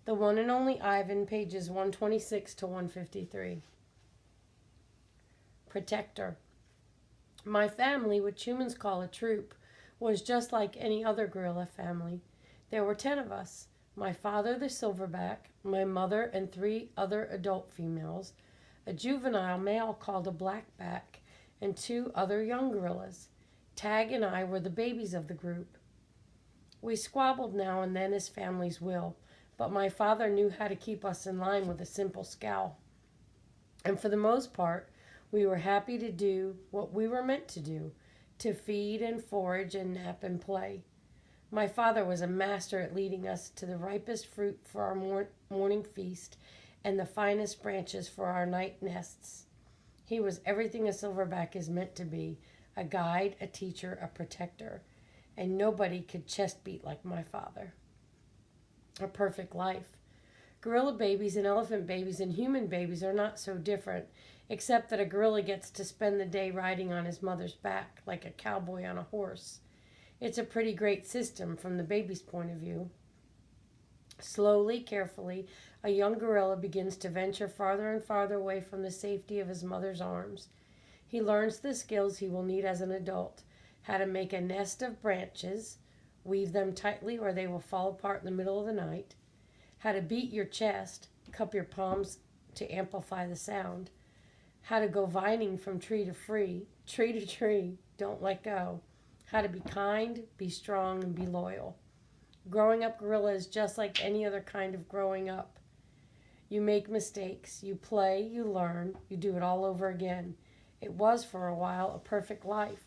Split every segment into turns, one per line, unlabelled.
The One and Only Ivan, pages 126 to 153. Protector. My family, which humans call a troop, was just like any other gorilla family. There were 10 of us. My father, the silverback, my mother and 3 other adult females, a juvenile male called a blackback, and 2 other young gorillas. Tag and I were the babies of the group. We squabbled now and then as families will, but my father knew how to keep us in line with a simple scowl. And for the most part, we were happy to do what we were meant to do, to feed and forage and nap and play. My father was a master at leading us to the ripest fruit for our morning feast and the finest branches for our night nests. He was everything a silverback is meant to be, a guide, a teacher, a protector, and nobody could chest beat like my father. A perfect life. Gorilla babies and elephant babies and human babies are not so different, except that a gorilla gets to spend the day riding on his mother's back like a cowboy on a horse. It's a pretty great system from the baby's point of view. Slowly, carefully, a young gorilla begins to venture farther and farther away from the safety of his mother's arms. He learns the skills he will need as an adult: how to make a nest of branches, weave them tightly or they will fall apart in the middle of the night, how to beat your chest, cup your palms to amplify the sound, how to go vining from tree to tree, don't let go, how to be kind, be strong, and be loyal. Growing up gorilla is just like any other kind of growing up. You make mistakes, you play, you learn, you do it all over again. It was for a while a perfect life.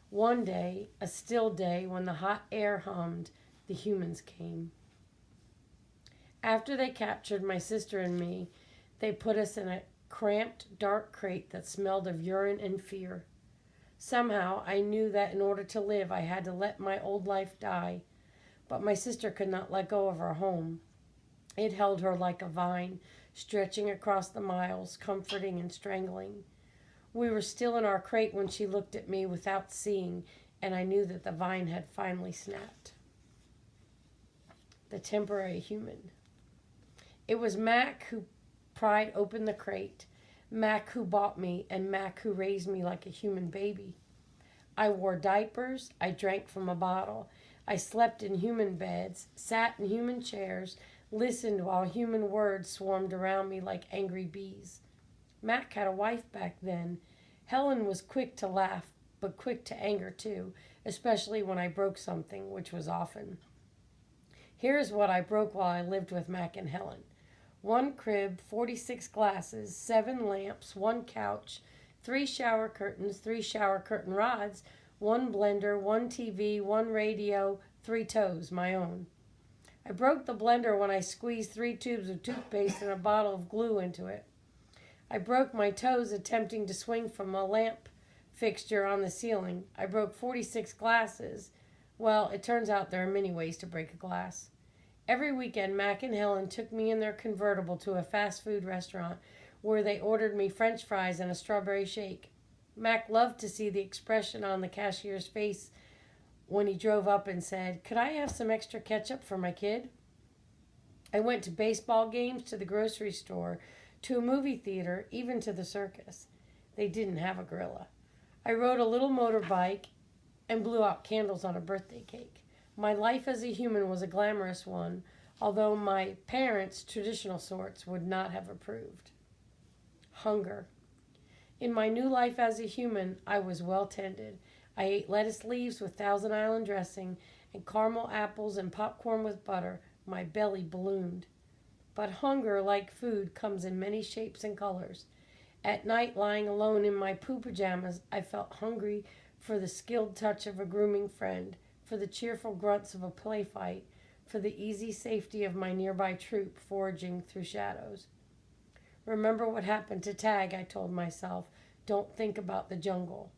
One day, a still day, when the hot air hummed, the humans came. After they captured my sister and me, they put us in a cramped, dark crate that smelled of urine and fear. Somehow, I knew that in order to live, I had to let my old life die. But my sister could not let go of her home. It held her like a vine, stretching across the miles, comforting and strangling. We were still in our crate when she looked at me without seeing, and I knew that the vine had finally snapped. The temporary human. It was Mac who pried open the crate, Mac who bought me, and Mac who raised me like a human baby. I wore diapers, I drank from a bottle, I slept in human beds, sat in human chairs, listened while human words swarmed around me like angry bees. Mac had a wife back then. Helen was quick to laugh, but quick to anger too, especially when I broke something, which was often. Here's what I broke while I lived with Mac and Helen. 1 crib, 46 glasses, 7 lamps, 1 couch, 3 shower curtains, 3 shower curtain rods, 1 blender, 1 TV, 1 radio, 3 toes, my own. I broke the blender when I squeezed 3 tubes of toothpaste and a bottle of glue into it. I broke my toes attempting to swing from a lamp fixture on the ceiling. I broke 46 glasses. Well, it turns out there are many ways to break a glass. Every weekend, Mac and Helen took me in their convertible to a fast food restaurant where they ordered me French fries and a strawberry shake. Mac loved to see the expression on the cashier's face when he drove up and said, "Could I have some extra ketchup for my kid?" I went to baseball games, to the grocery store, to a movie theater, even to the circus. They didn't have a gorilla. I rode a little motorbike and blew out candles on a birthday cake. My life as a human was a glamorous one, although my parents, traditional sorts, would not have approved. Hunger. In my new life as a human, I was well tended. I ate lettuce leaves with Thousand Island dressing and caramel apples and popcorn with butter. My belly ballooned. But hunger, like food, comes in many shapes and colors. At night, lying alone in my poo pajamas, I felt hungry for the skilled touch of a grooming friend, for the cheerful grunts of a play fight, for the easy safety of my nearby troop foraging through shadows. Remember what happened to Tag, I told myself. Don't think about the jungle.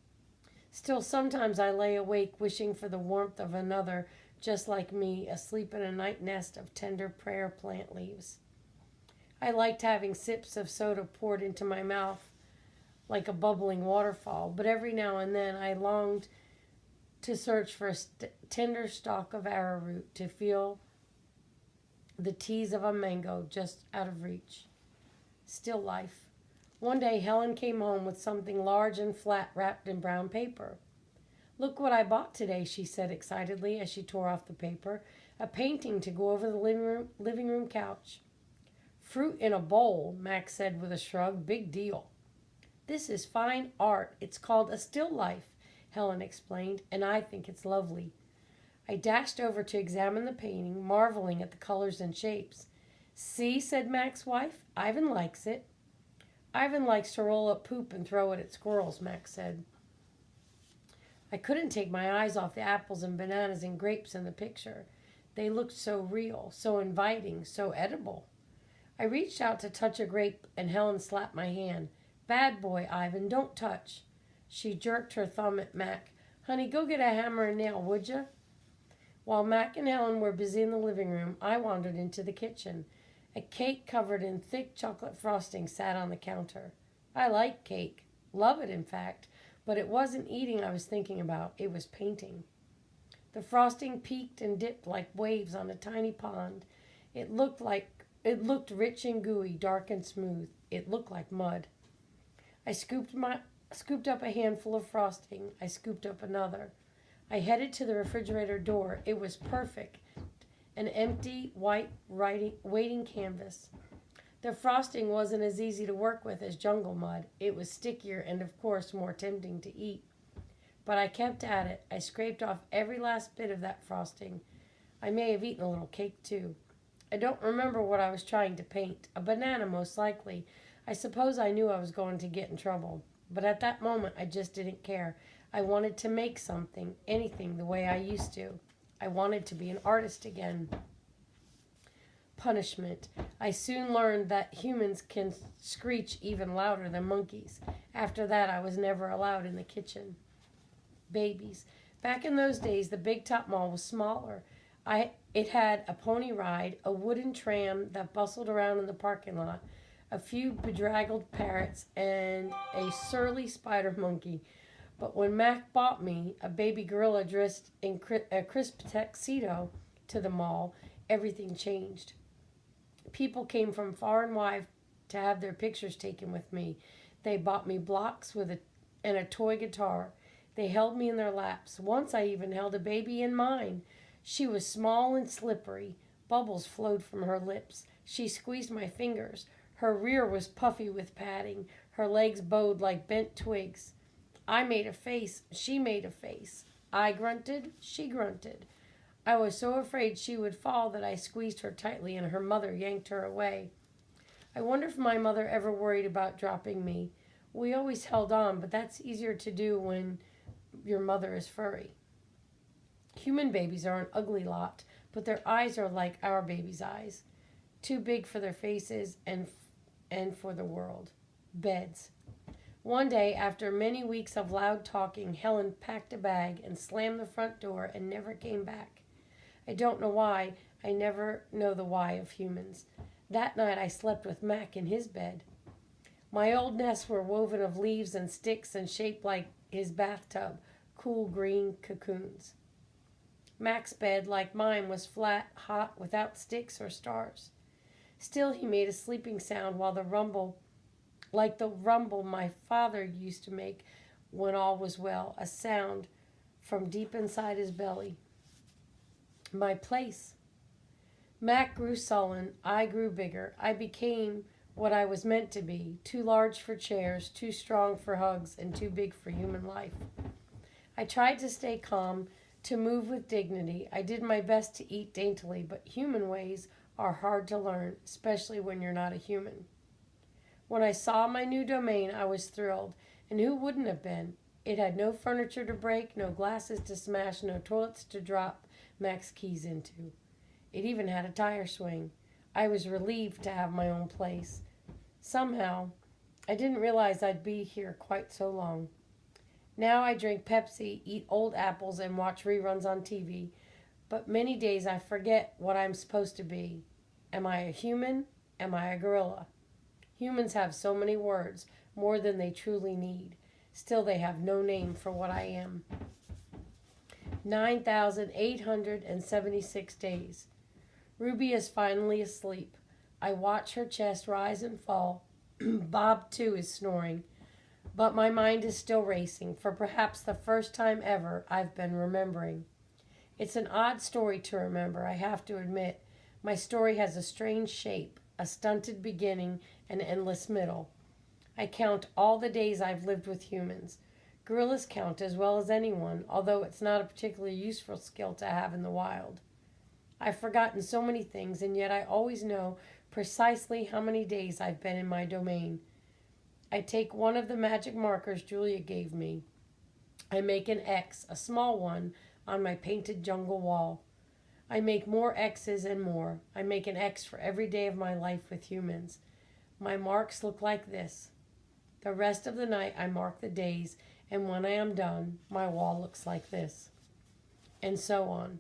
Still, sometimes I lay awake wishing for the warmth of another just like me, asleep in a night nest of tender prayer plant leaves. I liked having sips of soda poured into my mouth like a bubbling waterfall, but every now and then I longed to search for a tender stalk of arrowroot, to feel the tease of a mango just out of reach. Still life. One day Helen came home with something large and flat wrapped in brown paper. Look what I bought today, she said excitedly as she tore off the paper. A painting to go over the living room couch. Fruit in a bowl, Max said with a shrug. Big deal. This is fine art. It's called a still life, Helen explained, and I think it's lovely. I dashed over to examine the painting, marveling at the colors and shapes. See, said Max's wife, Ivan likes it. Ivan likes to roll up poop and throw it at squirrels, Max said. I couldn't take my eyes off the apples and bananas and grapes in the picture. They looked so real, so inviting, so edible. I reached out to touch a grape, and Helen slapped my hand. Bad boy, Ivan, don't touch. She jerked her thumb at Mac. Honey, go get a hammer and nail, would you? While Mac and Helen were busy in the living room, I wandered into the kitchen. A cake covered in thick chocolate frosting sat on the counter. I like cake. Love it, in fact. But it wasn't eating I was thinking about. It was painting. The frosting peaked and dipped like waves on a tiny pond. It looked rich and gooey, dark and smooth. It looked like mud. I scooped up a handful of frosting. I scooped up another. I headed to the refrigerator door. It was perfect. An empty, white waiting canvas. The frosting wasn't as easy to work with as jungle mud. It was stickier and, of course, more tempting to eat. But I kept at it. I scraped off every last bit of that frosting. I may have eaten a little cake, too. I don't remember what I was trying to paint. A banana, most likely. I suppose I knew I was going to get in trouble. But at that moment, I just didn't care. I wanted to make something, anything, the way I used to. I wanted to be an artist again. Punishment. I soon learned that humans can screech even louder than monkeys. After that, I was never allowed in the kitchen. Babies. Back in those days, the Big Top Mall was smaller. It had a pony ride, a wooden tram that bustled around in the parking lot, a few bedraggled parrots, and a surly spider monkey. But when Mac bought me, a baby gorilla dressed in a crisp tuxedo, to the mall, everything changed. People came from far and wide to have their pictures taken with me. They bought me blocks and a toy guitar. They held me in their laps. Once I even held a baby in mine. She was small and slippery. Bubbles flowed from her lips. She squeezed my fingers. Her rear was puffy with padding. Her legs bowed like bent twigs. I made a face. She made a face. I grunted. She grunted. I was so afraid she would fall that I squeezed her tightly and her mother yanked her away. I wonder if my mother ever worried about dropping me. We always held on, but that's easier to do when your mother is furry. Human babies are an ugly lot, but their eyes are like our babies' eyes. Too big for their faces and for the world. Beds. One day, after many weeks of loud talking, Helen packed a bag and slammed the front door and never came back. I don't know why. I never know the why of humans. That night I slept with Mac in his bed. My old nests were woven of leaves and sticks and shaped like his bathtub, cool green cocoons. Mac's bed, like mine, was flat, hot, without sticks or stars. Still he made a sleeping sound while like the rumble my father used to make when all was well, a sound from deep inside his belly. My place. Mac grew sullen. I grew bigger. I became what I was meant to be, too large for chairs, too strong for hugs, and too big for human life. I tried to stay calm, to move with dignity. I did my best to eat daintily, but human ways are hard to learn, especially when you're not a human. When I saw my new domain, I was thrilled, and who wouldn't have been? It had no furniture to break, no glasses to smash, no toilets to drop Mac's keys into. It even had a tire swing. I was relieved to have my own place. Somehow, I didn't realize I'd be here quite so long. Now I drink Pepsi, eat old apples, and watch reruns on TV. But many days I forget what I'm supposed to be. Am I a human? Am I a gorilla? Humans have so many words, more than they truly need. Still, they have no name for what I am. 9,876 days. Ruby is finally asleep. I watch her chest rise and fall. Bob, too, is snoring. But my mind is still racing. For perhaps the first time ever, I've been remembering. It's an odd story to remember, I have to admit. My story has a strange shape, a stunted beginning, an endless middle. I count all the days I've lived with humans. Gorillas count as well as anyone, although it's not a particularly useful skill to have in the wild. I've forgotten so many things, and yet I always know precisely how many days I've been in my domain. I take one of the magic markers Julia gave me. I make an X, a small one, on my painted jungle wall. I make more X's and more. I make an X for every day of my life with humans. My marks look like this. The rest of the night I mark the days, and when I am done, my wall looks like this. And so on,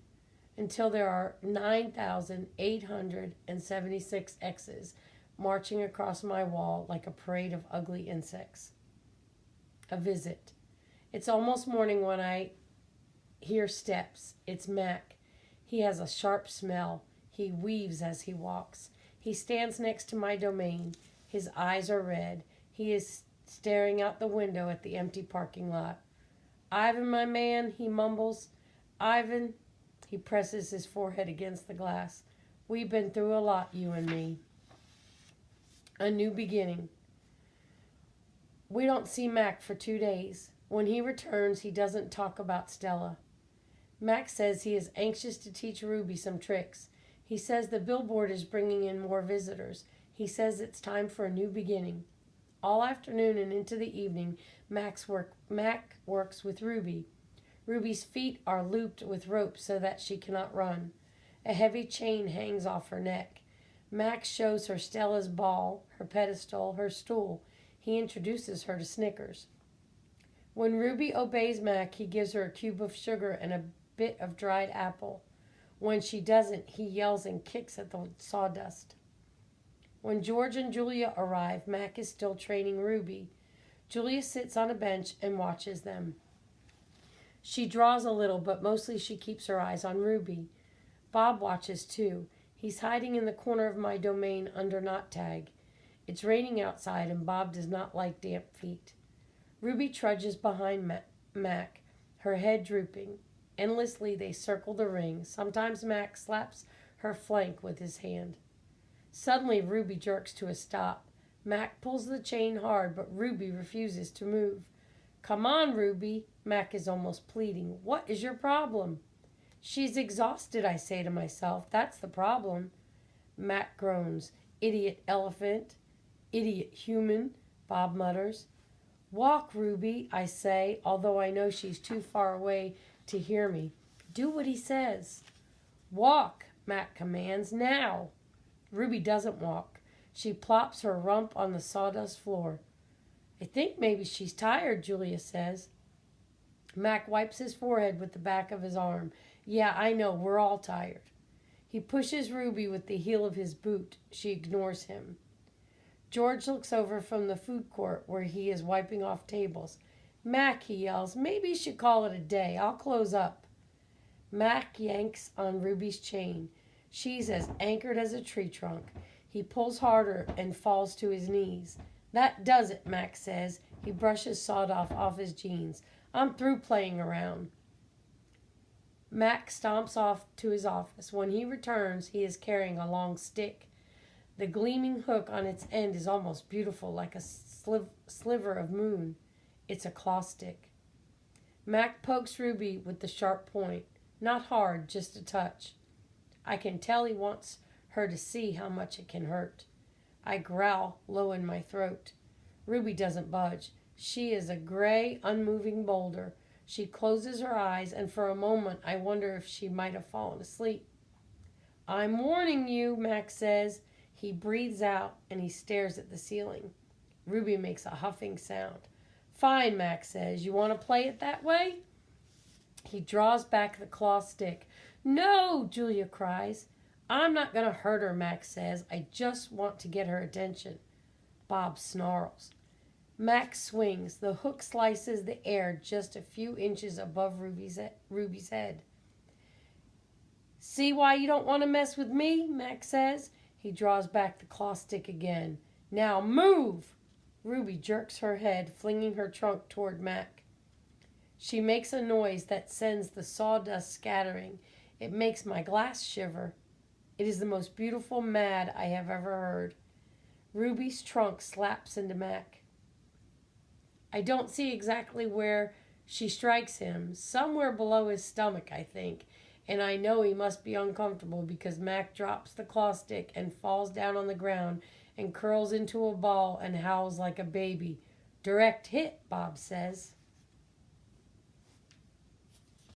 until there are 9,876 X's marching across my wall like a parade of ugly insects. A visit. It's almost morning when I hear steps. It's Mac. He has a sharp smell. He weaves as he walks. He stands next to my domain. His eyes are red. He is staring out the window at the empty parking lot. "Ivan, my man," he mumbles. "Ivan," he presses his forehead against the glass. "We've been through a lot, you and me." A new beginning. We don't see Mac for 2 days. When he returns, he doesn't talk about Stella. Mac says he is anxious to teach Ruby some tricks. He says the billboard is bringing in more visitors. He says it's time for a new beginning. All afternoon and into the evening, Mac works with Ruby. Ruby's feet are looped with ropes so that she cannot run. A heavy chain hangs off her neck. Mac shows her Stella's ball, her pedestal, her stool. He introduces her to Snickers. When Ruby obeys Mac, he gives her a cube of sugar and a bit of dried apple. When she doesn't, he yells and kicks at the sawdust. When George and Julia arrive, Mac is still training Ruby. Julia sits on a bench and watches them. She draws a little, but mostly she keeps her eyes on Ruby. Bob watches too. He's hiding in the corner of my domain under knot tag. It's raining outside and Bob does not like damp feet. Ruby trudges behind Mac, her head drooping. Endlessly they circle the ring. Sometimes Mac slaps her flank with his hand. Suddenly Ruby jerks to a stop. Mac pulls the chain hard, but Ruby refuses to move. "Come on, Ruby," Mac is almost pleading. "What is your problem?" "She's exhausted," I say to myself. "That's the problem." Mac groans. "Idiot elephant." "Idiot human," Bob mutters. "Walk, Ruby," I say, although I know she's too far away to hear me. "Do what he says." "Walk," Mac commands. "Now." Ruby doesn't walk. She plops her rump on the sawdust floor. "I think maybe she's tired," Julia says. Mac wipes his forehead with the back of his arm. "Yeah, I know, we're all tired." He pushes Ruby with the heel of his boot. She ignores him. George looks over from the food court where he is wiping off tables. "Mac," he yells, "maybe you should call it a day. I'll close up." Mac yanks on Ruby's chain. She's as anchored as a tree trunk. He pulls harder and falls to his knees. "That does it," Mac says. He brushes sawdust off his jeans. "I'm through playing around." Mac stomps off to his office. When he returns, he is carrying a long stick. The gleaming hook on its end is almost beautiful, like a sliver of moon. It's a claw stick. Mac pokes Ruby with the sharp point. Not hard, just a touch. I can tell he wants her to see how much it can hurt. I growl low in my throat. Ruby doesn't budge. She is a gray, unmoving boulder. She closes her eyes, and for a moment I wonder if she might have fallen asleep. "I'm warning you," Mac says. He breathes out, and he stares at the ceiling. Ruby makes a huffing sound. "Fine," Mac says. "You want to play it that way?" He draws back the claw stick. "No!" Julia cries. "I'm not going to hurt her," Mac says. "I just want to get her attention." Bob snarls. Mac swings. The hook slices the air just a few inches above Ruby's head. See why you don't want to mess with me, Mac says. He draws back the claw stick again. Now move! Ruby jerks her head, flinging her trunk toward Mac. She makes a noise that sends the sawdust scattering. It makes my glass shiver. It is the most beautiful mad I have ever heard. Ruby's trunk slaps into Mac. I don't see exactly where she strikes him. Somewhere below his stomach, I think. And I know he must be uncomfortable because Mac drops the claw stick and falls down on the ground and curls into a ball and howls like a baby. Direct hit, Bob says.